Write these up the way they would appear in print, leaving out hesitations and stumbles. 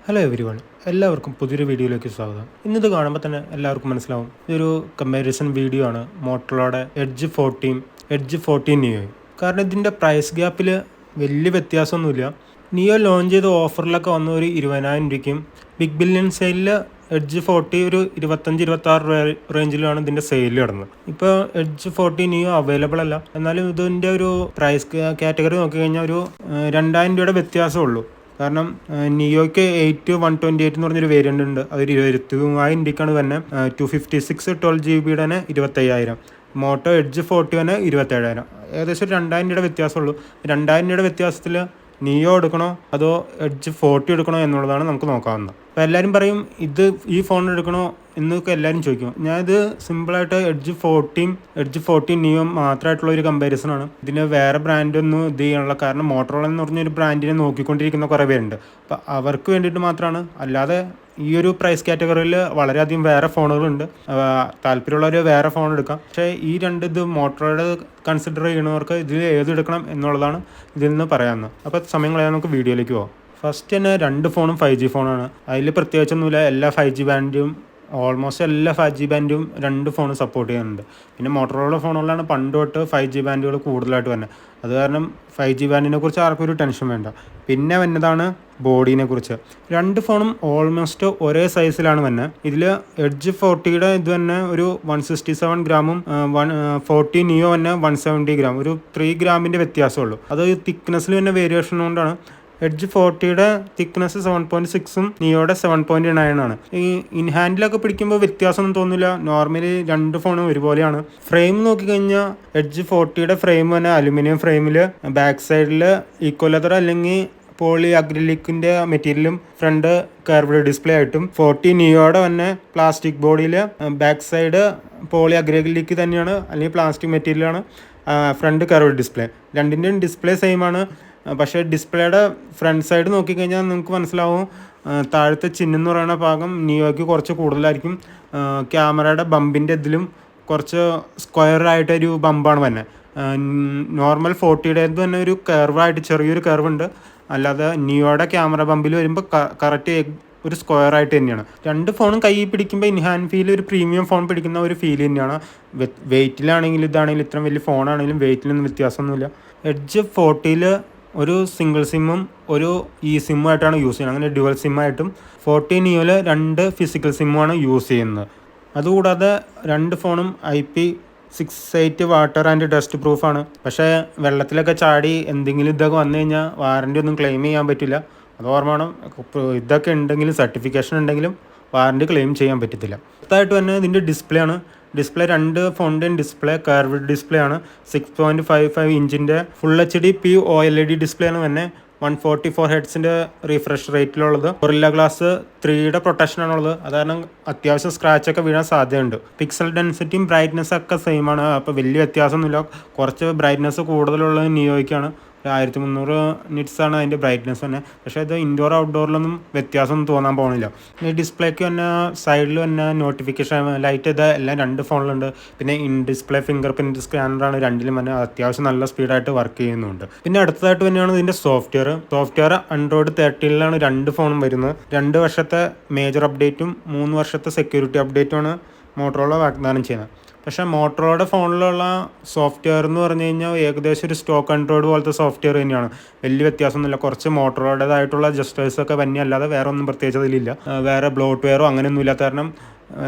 Hello every one, എല്ലാവർക്കും പുതിയൊരു വീഡിയോയിലേക്ക് സ്വാഗതം. ഇന്നിത് കാണുമ്പോൾ തന്നെ എല്ലാവർക്കും മനസ്സിലാവും ഇതൊരു കമ്പാരിസൺ വീഡിയോ ആണ് മോട്ടറോളയുടെ എഡ്ജ് 14 നിയോയും. കാരണം ഇതിൻ്റെ പ്രൈസ് ഗ്യാപ്പിൽ വലിയ വ്യത്യാസമൊന്നുമില്ല. നിയോ ലോഞ്ച് ചെയ്ത ഓഫറിലൊക്കെ വന്ന ഒരു 20,000 രൂപയ്ക്കും ബിഗ് ബില്യൺ സെയിലിൽ എഡ്ജ് 40 ഒരു 25-26 റേഞ്ചിലാണ് ഇതിൻ്റെ സെയിൽ കിടന്നത്. ഇപ്പോൾ എഡ്ജ് 40 നിയോ അവൈലബിൾ അല്ല, എന്നാലും ഇതിൻ്റെ ഒരു പ്രൈസ് കാറ്റഗറി നോക്കിക്കഴിഞ്ഞാൽ ഒരു 2,000 രൂപയുടെ വ്യത്യാസമുള്ളൂ. കാരണം നിയോയ്ക്ക് 8/128 എന്ന് പറഞ്ഞൊരു വേരിയൻ്റ് ഉണ്ട്, അതൊരു 23,000 രൂപയ്ക്കാണ് തന്നെ. 256 12GB 25,000. മോട്ടോ എഡ്ജ് 40 തന്നെ 27,000. ഏകദേശം ഒരു 2,000 രൂപയുടെ വ്യത്യാസമുള്ളൂ. 2,000 രൂപയുടെ വ്യത്യാസത്തിൽ നിയോ എടുക്കണോ അതോ എഡ്ജ് 40 എടുക്കണോ എന്നുള്ളതാണ് നമുക്ക് നോക്കാവുന്നത്. അപ്പോൾ എല്ലാവരും പറയും ഈ ഫോൺ എടുക്കണോ എന്നൊക്കെ എല്ലാവരും ചോദിക്കും. ഞാനിത് സിമ്പിളായിട്ട് എഡ്ജ് 14 നിയോ മാത്രമായിട്ടുള്ള ഒരു കമ്പാരിസൺ ആണ്. ഇതിന് വേറെ ബ്രാൻഡൊന്നും ഇത് ചെയ്യാനുള്ള കാരണം മോട്ടോറോള എന്ന് പറഞ്ഞൊരു ബ്രാൻഡിനെ നോക്കിക്കൊണ്ടിരിക്കുന്ന കുറേ പേരുണ്ട്. അപ്പോൾ അവർക്ക് വേണ്ടിയിട്ട് മാത്രമാണ്. അല്ലാതെ ഈ ഒരു പ്രൈസ് കാറ്റഗറിയിൽ വളരെയധികം വേറെ ഫോണുകളുണ്ട്. താല്പര്യമുള്ളവർ വേറെ ഫോൺ എടുക്കാം. പക്ഷേ ഈ ഇത് മോട്ടോറോള കൺസിഡർ ചെയ്യുന്നവർക്ക് ഇതിൽ ഏതെടുക്കണം എന്നുള്ളതാണ് ഇതിൽ നിന്ന് പറയാവുന്നത്. അപ്പോൾ സമയം കളയാൻ നമുക്ക് വീഡിയോയിലേക്ക് പോകാം. ഫസ്റ്റ് തന്നെ 2 ഫോണും 5G ഫോണാണ്. അതിൽ പ്രത്യേകിച്ചൊന്നുമില്ല. എല്ലാ 5G ബാൻഡും ഓൾമോസ്റ്റ് എല്ലാ 5G ബാൻഡും 2 ഫോണും സപ്പോർട്ട് ചെയ്യുന്നുണ്ട്. പിന്നെ മോട്ടോറോള ഫോണുകളിലാണ് പണ്ട് തൊട്ട് 5G ബാൻഡുകൾ കൂടുതലായിട്ട് വരുന്നത്. അത് കാരണം 5G ബാൻഡിനെ കുറിച്ച് ആർക്കും ഒരു ടെൻഷൻ വേണ്ട. പിന്നെ വന്നതാണ് ബോഡീനെ കുറിച്ച്. 2 ഫോണും ഓൾമോസ്റ്റ് ഒരേ സൈസിലാണ് വരുന്നത്. ഇതിൽ എഡ്ജ് 40യുടെ ഇത് തന്നെ ഒരു 167 ഗ്രാമും 40 നിയോ തന്നെ 170 ഗ്രാം, ഒരു 3 ഗ്രാമിൻ്റെ വ്യത്യാസമുള്ളൂ. അത് തിക്നെസ്സിൽ തന്നെ വേരിയേഷൻ കൊണ്ടാണ്. എഡ്ജ് 40യുടെ തിക്നെസ് 7.6ഉം നിയോയുടെ 7.9 ആണ്. ഈ ഇൻ ഹാൻഡിലൊക്കെ പിടിക്കുമ്പോൾ വ്യത്യാസമൊന്നും തോന്നില്ല. നോർമലി 2 ഫോണും ഒരുപോലെയാണ്. ഫ്രെയിം നോക്കിക്കഴിഞ്ഞാൽ എഡ്ജ് 40യുടെ ഫ്രെയിം തന്നെ അലുമിനിയം ഫ്രെയിമിൽ ബാക്ക് സൈഡിൽ ഈക്വലെതർ അല്ലെങ്കിൽ പോളി അക്രിലിക്കിൻ്റെ മെറ്റീരിയലും ഫ്രണ്ട് കർവ്ഡ് ഡിസ്പ്ലേ ആയിട്ടും 40 നിയോയുടെ തന്നെ പ്ലാസ്റ്റിക് ബോഡിയിൽ ബാക്ക് സൈഡ് പോളി അക്രിലിക്ക് തന്നെയാണ് അല്ലെങ്കിൽ പ്ലാസ്റ്റിക് മെറ്റീരിയലാണ്, ഫ്രണ്ട് കർവ്ഡ് ഡിസ്പ്ലേ. രണ്ടിൻ്റെയും ഡിസ്പ്ലേ സെയിം ആണ്. പക്ഷേ ഡിസ്പ്ലേയുടെ ഫ്രണ്ട് സൈഡ് നോക്കിക്കഴിഞ്ഞാൽ നിങ്ങൾക്ക് മനസ്സിലാവും താഴത്തെ ചിഹ്നെന്ന് പറയുന്ന ഭാഗം നിയോയ്ക്ക് കുറച്ച് കൂടുതലായിരിക്കും. ക്യാമറയുടെ ബമ്പിൻ്റെ ഇതിലും കുറച്ച് സ്ക്വയറായിട്ടൊരു ബമ്പാണ് തന്നെ. നോർമൽ 40യുടെ തന്നെ ഒരു കർവായിട്ട് ചെറിയൊരു കർവ് ഉണ്ട്. അല്ലാതെ നിയോയുടെ ക്യാമറ ബമ്പിൽ വരുമ്പോൾ കറക്റ്റ് ഒരു സ്ക്വയറായിട്ട് തന്നെയാണ്. 2 ഫോണും കൈ പിടിക്കുമ്പോൾ ഇൻ ഹാൻഡ് ഫീൽ ഒരു പ്രീമിയം ഫോൺ പിടിക്കുന്ന ഒരു ഫീൽ തന്നെയാണ്. വെയ്റ്റിലാണെങ്കിലും ഇതാണെങ്കിലും ഇത്ര വലിയ ഫോണാണെങ്കിലും വെയ്റ്റിലൊന്നും വ്യത്യാസമൊന്നുമില്ല. എഡ്ജ് 40യിൽ ഒരു സിംഗിൾ സിമ്മും ഒരു സിമ്മുമായിട്ടാണ് യൂസ് ചെയ്യുന്നത്. അങ്ങനെ ഡ്യുവൽ സിമ്മായിട്ടും 40 നിയോയിൽ 2 ഫിസിക്കൽ സിമ്മുമാണ് യൂസ് ചെയ്യുന്നത്. അതുകൂടാതെ 2 ഫോണും IP68 വാട്ടർ ആൻഡ് ഡസ്റ്റ് പ്രൂഫാണ്. പക്ഷേ വെള്ളത്തിലൊക്കെ ചാടി എന്തെങ്കിലും ഇതൊക്കെ വന്നു കഴിഞ്ഞാൽ വാറൻറ്റി ഒന്നും ക്ലെയിം ചെയ്യാൻ പറ്റില്ല. അത് ഓർമ്മ വേണം. ഇതൊക്കെ ഉണ്ടെങ്കിലും സർട്ടിഫിക്കേഷൻ ഉണ്ടെങ്കിലും വാറൻറ്റി ക്ലെയിം ചെയ്യാൻ പറ്റത്തില്ല. അടുത്തായിട്ട് തന്നെ ഇതിൻ്റെ ഡിസ്പ്ലേ ആണ്. ഡിസ്പ്ലേ 2 ഫോണിൻ്റെയും ഡിസ്പ്ലേ കർവ്ഡ് ഡിസ്പ്ലേ ആണ്. 6.55 ഇഞ്ചിൻ്റെ ഫുൾ HD OLED ഡിസ്പ്ലേ ആണ് തന്നെ. 144 ഹെർട്സിൻ്റെ റീഫ്രഷ് റേറ്റിലുള്ളത്. ഗൊറില്ല ഗ്ലാസ് 3യുടെ പ്രൊട്ടക്ഷനാണുള്ളത്. അത് കാരണം അത്യാവശ്യം സ്ക്രാച്ചൊക്കെ വീഴാൻ സാധ്യതയുണ്ട്. പിക്സൽ ഡെൻസിറ്റിയും ബ്രൈറ്റ്നസ് ഒക്കെ സെയിം ആണ്. അപ്പോൾ വലിയ വ്യത്യാസമൊന്നുമില്ല. കുറച്ച് ബ്രൈറ്റ്നസ് കൂടുതലുള്ളത് നിയോയ്ക്കാണ്. 1300 നിറ്റ്സാണ് അതിൻ്റെ ബ്രൈറ്റ്നസ് തന്നെ. പക്ഷേ ഇത് ഇൻഡോർ ഔട്ട്ഡോറിലൊന്നും വ്യത്യാസമൊന്നും തോന്നാൻ പോകുന്നില്ല. ഈ ഡിസ്പ്ലേക്ക് തന്നെ സൈഡിൽ തന്നെ നോട്ടിഫിക്കേഷൻ ലൈറ്റ് ഇത് എല്ലാം 2 ഫോണിലുണ്ട്. പിന്നെ ഇൻ ഡിസ്പ്ലേ ഫിംഗർ പ്രിൻറ്റ് സ്കാനറാണ് രണ്ടിലും തന്നെ. അത്യാവശ്യം നല്ല സ്പീഡായിട്ട് വർക്ക് ചെയ്യുന്നുണ്ട്. പിന്നെ അടുത്തതായിട്ട് തന്നെയാണ് ഇതിൻ്റെ സോഫ്റ്റ്വെയർ Android 13ലാണ് 2 ഫോണും വരുന്നത്. 2 വർഷത്തെ മേജർ അപ്ഡേറ്റും 3 വർഷത്തെ സെക്യൂരിറ്റി അപ്ഡേറ്റുമാണ് മോട്ടോറോള വാഗ്ദാനം ചെയ്യുന്നത്. പക്ഷേ മോട്ടോറോളയുടെ ഫോണിലുള്ള സോഫ്റ്റ്വെയർ എന്ന് പറഞ്ഞു കഴിഞ്ഞാൽ ഏകദേശം ഒരു സ്റ്റോക്ക് ആൻഡ്രോയിഡ് പോലത്തെ സോഫ്റ്റ്വെയർ തന്നെയാണ്. വലിയ വ്യത്യാസമൊന്നുമില്ല. കുറച്ച് മോട്ടോറോളയുടേതായിട്ടുള്ള ജസ്റ്റേഴ്സൊക്കെ തന്നെ, അല്ലാതെ വേറെ ഒന്നും പ്രത്യേകിച്ച് അതിലില്ല. വേറെ ബ്ലോട്ട്വെയറോ അങ്ങനെയൊന്നും ഇല്ലാത്ത കാരണം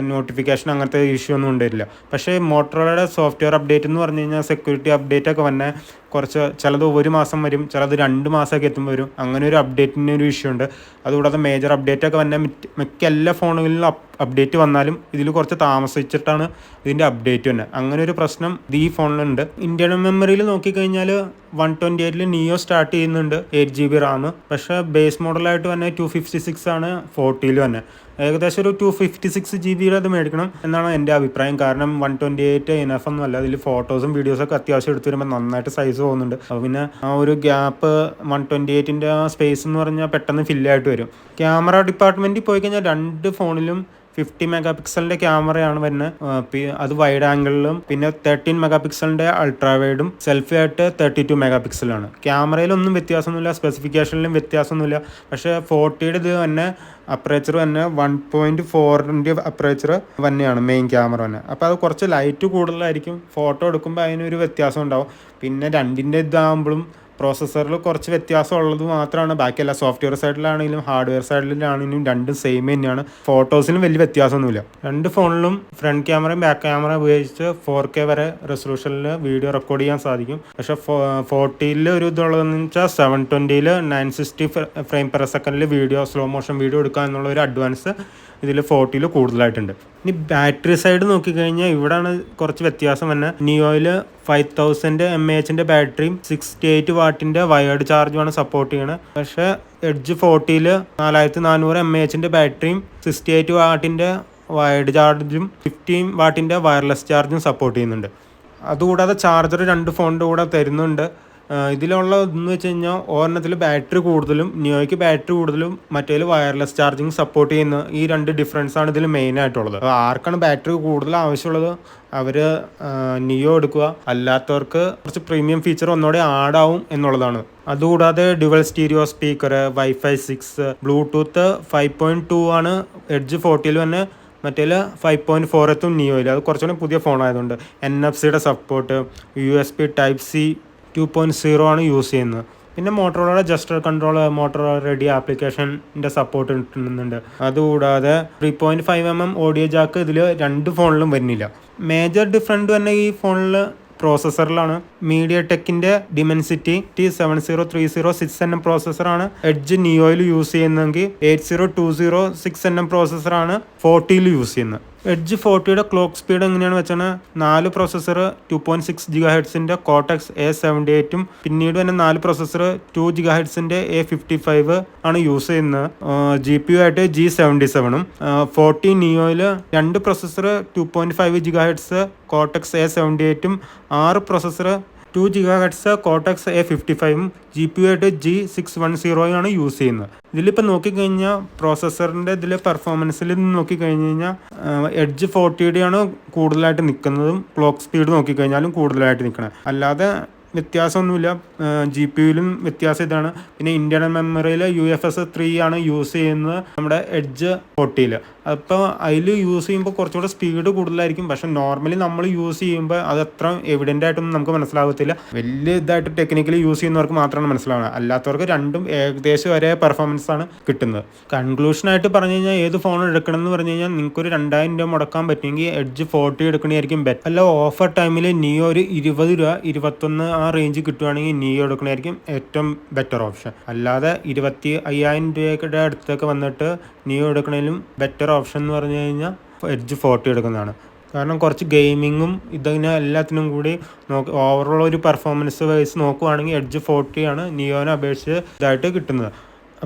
നോട്ടിഫിക്കേഷൻ അങ്ങനത്തെ ഇഷ്യൂ ഒന്നും ഉണ്ടായില്ല. പക്ഷേ മോട്ടോറോളയുടെ സോഫ്റ്റ്വെയർ അപ്ഡേറ്റ് എന്ന് പറഞ്ഞു കഴിഞ്ഞാൽ സെക്യൂരിറ്റി അപ്ഡേറ്റൊക്കെ വന്നെ കുറച്ച് ചിലത് 1 മാസം വരും, ചിലത് 2 മാസമൊക്കെ എത്തുമ്പോൾ വരും. അങ്ങനെ ഒരു അപ്ഡേറ്റിന് ഒരു ഇഷ്യൂ ഉണ്ട്. അതുകൂടാതെ മേജർ അപ്ഡേറ്റൊക്കെ വന്നെ മിക്ക എല്ലാ ഫോണുകളിലും അപ്ഡേറ്റ് വന്നാലും ഇതിൽ കുറച്ച് താമസിച്ചിട്ടാണ് ഇതിൻ്റെ അപ്ഡേറ്റ് തന്നെ. അങ്ങനെ ഒരു പ്രശ്നം ഈ ഫോണിലുണ്ട്. ഇന്റേണൽ മെമ്മറിയിൽ നോക്കിക്കഴിഞ്ഞാൽ 128 നിയോ സ്റ്റാർട്ട് ചെയ്യുന്നുണ്ട് 8GB റാം. പക്ഷേ ബേസ് മോഡലായിട്ട് തന്നെ 256 ആണ് 40 തന്നെ. ഏകദേശം ഒരു 256GB അത് മേടിക്കണം എന്നാണ് എൻ്റെ അഭിപ്രായം. കാരണം 128 ഇനഫ് ഒന്നും അല്ല. അതിൽ ഫോട്ടോസും വീഡിയോസൊക്കെ അത്യാവശ്യം എടുത്ത് വരുമ്പോൾ നന്നായിട്ട് സൈസ് പോകുന്നുണ്ട്. അപ്പോൾ പിന്നെ ആ ഒരു ഗ്യാപ്പ് 128ൻ്റെ ആ സ്പേസ് എന്ന് പറഞ്ഞാൽ പെട്ടെന്ന് ഫില്ലായിട്ട് വരും. ക്യാമറ ഡിപ്പാർട്ട്മെൻറ്റിൽ പോയി കഴിഞ്ഞാൽ 2 ഫോണിലും 50 മെഗാ പിക്സലിൻ്റെ ക്യാമറയാണ് വരുന്നത്. അത് വൈഡ് ആംഗിളിലും പിന്നെ 13 മെഗാ പിക്സലിൻ്റെ അൾട്രാ വൈഡും സെൽഫി ആയിട്ട് 32 മെഗാ പിക്സലാണ്. ക്യാമറയിലൊന്നും വ്യത്യാസമൊന്നുമില്ല, സ്പെസിഫിക്കേഷനിലും വ്യത്യാസമൊന്നുമില്ല. പക്ഷേ 40യുടെ ഇത് തന്നെ അപ്പറേച്ചർ തന്നെ 1.4 അപ്പറേച്ചർ തന്നെയാണ് മെയിൻ ക്യാമറ തന്നെ. അപ്പോൾ അത് കുറച്ച് ലൈറ്റ് കൂടുതലായിരിക്കും, ഫോട്ടോ എടുക്കുമ്പോൾ അതിനൊരു വ്യത്യാസം ഉണ്ടാവും. പിന്നെ രണ്ടിൻ്റെ ഇതാകുമ്പോഴും പ്രോസസ്സറിൽ കുറച്ച് വ്യത്യാസം ഉള്ളത് മാത്രമാണ്. ബാക്കിയല്ല സോഫ്റ്റ്വെയർ സൈഡിലാണെങ്കിലും ഹാർഡ്വെയർ സൈഡിലാണെങ്കിലും രണ്ടും സെയിം തന്നെയാണ്. ഫോട്ടോസിലും വലിയ വ്യത്യാസമൊന്നുമില്ല. രണ്ട് ഫോണിലും ഫ്രണ്ട് ക്യാമറയും ബാക്ക് ക്യാമറ ഉപയോഗിച്ച് 4K വരെ റെസൊല്യൂഷനിൽ വീഡിയോ റെക്കോർഡ് ചെയ്യാൻ സാധിക്കും. പക്ഷേ 40ൽ ഒരു ഇതുള്ളതെന്ന് വെച്ചാൽ 720ൽ 960 ഫ്രെയിം പെർ സെക്കൻഡിൽ വീഡിയോ സ്ലോ മോഷൻ വീഡിയോ എടുക്കുക എന്നുള്ള ഒരു അഡ്വാൻസ് ഇതിൽ 40ൽ കൂടുതലായിട്ടുണ്ട്. ഇനി ബാറ്ററി സൈഡ് നോക്കിക്കഴിഞ്ഞാൽ ഇവിടെയാണ് കുറച്ച് വ്യത്യാസം തന്നെ. നിയോയിൽ 5000 mAh ബാറ്ററിയും 68 വാട്ടിൻ്റെ വയേർഡ് ചാർജുമാണ് സപ്പോർട്ട് ചെയ്യണത്. പക്ഷേ എഡ്ജ് 40ൽ 4400 mAh ബാറ്ററിയും 68 വാട്ടിൻ്റെ വയേർഡ് ചാർജും 15 വാട്ടിൻ്റെ വയർലെസ് ചാർജും സപ്പോർട്ട് ചെയ്യുന്നുണ്ട്. അതുകൂടാതെ ചാർജർ രണ്ട് ഫോണിൻ്റെ കൂടെ തരുന്നുണ്ട്. ഇതിലുള്ള ഇതെന്ന് വെച്ച് കഴിഞ്ഞാൽ ഒരെണ്ണത്തിൽ ബാറ്ററി കൂടുതലും നിയോയ്ക്ക് ബാറ്ററി കൂടുതലും മറ്റേതിൽ വയർലെസ് ചാർജിങ് സപ്പോർട്ട് ചെയ്യുന്ന ഈ രണ്ട് ഡിഫറൻസാണ് ഇതിൽ മെയിൻ ആയിട്ടുള്ളത്. അപ്പോൾ ആർക്കാണ് ബാറ്ററി കൂടുതൽ ആവശ്യമുള്ളത് അവർ നിയോ എടുക്കുക, അല്ലാത്തവർക്ക് കുറച്ച് പ്രീമിയം ഫീച്ചർ ഒന്നുകൂടെ ആഡ് ആവും എന്നുള്ളതാണ്. അതുകൂടാതെ dual stereo speaker, wifi 6, Bluetooth 5.2 ആണ് എഡ്ജ് 40ൽ തന്നെ. മറ്റേതിൽ 5.4 എത്തും നിയോയിൽ. അത് കുറച്ചുകൂടി പുതിയ ഫോണായതുകൊണ്ട്. NFC സപ്പോർട്ട്, USB Type-C 2.0 ആണ് യൂസ് ചെയ്യുന്നത്. പിന്നെ Motorola gesture control, Motorola ready ആപ്ലിക്കേഷൻ്റെ സപ്പോർട്ട് കിട്ടുന്നുണ്ട്. അതുകൂടാതെ 3.5mm ഓഡിയോ ജാക്ക് ഇതിൽ രണ്ട് ഫോണിലും വരുന്നില്ല. മേജർ ഡിഫറൻറ്റ് തന്നെ ഈ ഫോണിൽ പ്രോസസ്സറിലാണ്. മീഡിയ ടെക്കിൻ്റെ ഡിമെൻസിറ്റി T7030 6nm പ്രോസസ്സറാണ് എഡ്ജ് നിയോയിൽ യൂസ് ചെയ്യുന്നതെങ്കിൽ 8020 6nm പ്രോസസ്സറാണ് 40ൽ യൂസ് ചെയ്യുന്നത്. എഡ്ജ് 40യുടെ ക്ലോക്ക് സ്പീഡ് എങ്ങനെയാണ് വെച്ചാൽ 4 പ്രോസസ്സർ 2.6 GHz കോർട്ടെക്സ് A78ഉം പിന്നീട് തന്നെ 4 പ്രോസസ്സർ 2 GHz A55 ആണ് യൂസ് ചെയ്യുന്നത്. GPU ആയിട്ട് G77ഉം. 40 നിയോയിൽ 2 പ്രോസസ്സർ 2.5 GHz കോർട്ടെക്സ് A78ഉം 6 പ്രോസസ്സർ 2 GHz കോർട്ടെക്സ് A55ഉം GPU ആയിട്ട് G610 ആണ് യൂസ് ചെയ്യുന്നത്. ഇതിലിപ്പോൾ നോക്കിക്കഴിഞ്ഞാൽ പ്രോസസ്സറിൻ്റെ ഇതിലെ പെർഫോമൻസിൽ നോക്കിക്കഴിഞ്ഞ് കഴിഞ്ഞാൽ എഡ്ജ് 40യുടെയാണ് കൂടുതലായിട്ട് നിൽക്കുന്നതും ക്ലോക്ക് സ്പീഡ് നോക്കിക്കഴിഞ്ഞാലും കൂടുതലായിട്ട് നിൽക്കണം. അല്ലാതെ വ്യത്യാസമൊന്നുമില്ല. GPUയിലും വ്യത്യാസം ഇതാണ്. പിന്നെ ഇന്റേണൽ മെമ്മറിയിൽ UFS 3 ആണ് യൂസ് ചെയ്യുന്നത് നമ്മുടെ എഡ്ജ് 40ൽ. അപ്പോൾ അതിൽ യൂസ് ചെയ്യുമ്പോൾ കുറച്ചുകൂടെ സ്പീഡ് കൂടുതലായിരിക്കും. പക്ഷെ നോർമലി നമ്മൾ യൂസ് ചെയ്യുമ്പോൾ അത് അത്ര എവിഡൻ്റ് ആയിട്ടൊന്നും നമുക്ക് മനസ്സിലാകത്തില്ല. വലിയ ഇതായിട്ട് ടെക്നിക്കലി യൂസ് ചെയ്യുന്നവർക്ക് മാത്രമാണ് മനസ്സിലാവുന്നത്. അല്ലാത്തവർക്ക് രണ്ടും ഏകദേശം ഒരേ പെർഫോമൻസ് ആണ് കിട്ടുന്നത്. കൺക്ലൂഷനായിട്ട് പറഞ്ഞു കഴിഞ്ഞാൽ ഏത് ഫോൺ എടുക്കണം എന്ന് പറഞ്ഞു കഴിഞ്ഞാൽ നിങ്ങൾക്കൊരു 2000 രൂപ മുടക്കാൻ പറ്റുമെങ്കിൽ എഡ്ജ് 40 എടുക്കണമായിരിക്കും ബെറ്റർ. അല്ല ഓഫർ ടൈമിൽ നിയോ ഒരു 20 രൂപ 21 ആ റേഞ്ച് കിട്ടുവാണെങ്കിൽ നിയോ എടുക്കണമായിരിക്കും ഏറ്റവും ബെറ്റർ ഓപ്ഷൻ. അല്ലാതെ 25,000 രൂപയുടെ അടുത്തൊക്കെ വന്നിട്ട് നിയോ എടുക്കണേലും ബെറ്റർ ഓപ്ഷൻ എന്ന് പറഞ്ഞു കഴിഞ്ഞാൽ എഡ്ജ് 40 എടുക്കുന്നതാണ്. കാരണം കുറച്ച് ഗെയിമിങ്ങും ഇതിനെ എല്ലാത്തിനും കൂടി ഓവറോൾ ഒരു പെർഫോമൻസ് വൈസ് നോക്കുവാണെങ്കിൽ എഡ്ജ് 40 ആണ് നിയോനെ അപേക്ഷിച്ച് ഇതായിട്ട് കിട്ടുന്നത്.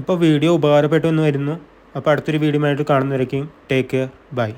അപ്പോൾ വീഡിയോ ഉപകാരപ്പെട്ടു എന്ന് വരുന്നു. അപ്പോൾ അടുത്തൊരു വീഡിയോ ആയിട്ട് കാണുന്നവരേക്കും ടേക്ക് കെയർ, ബൈ.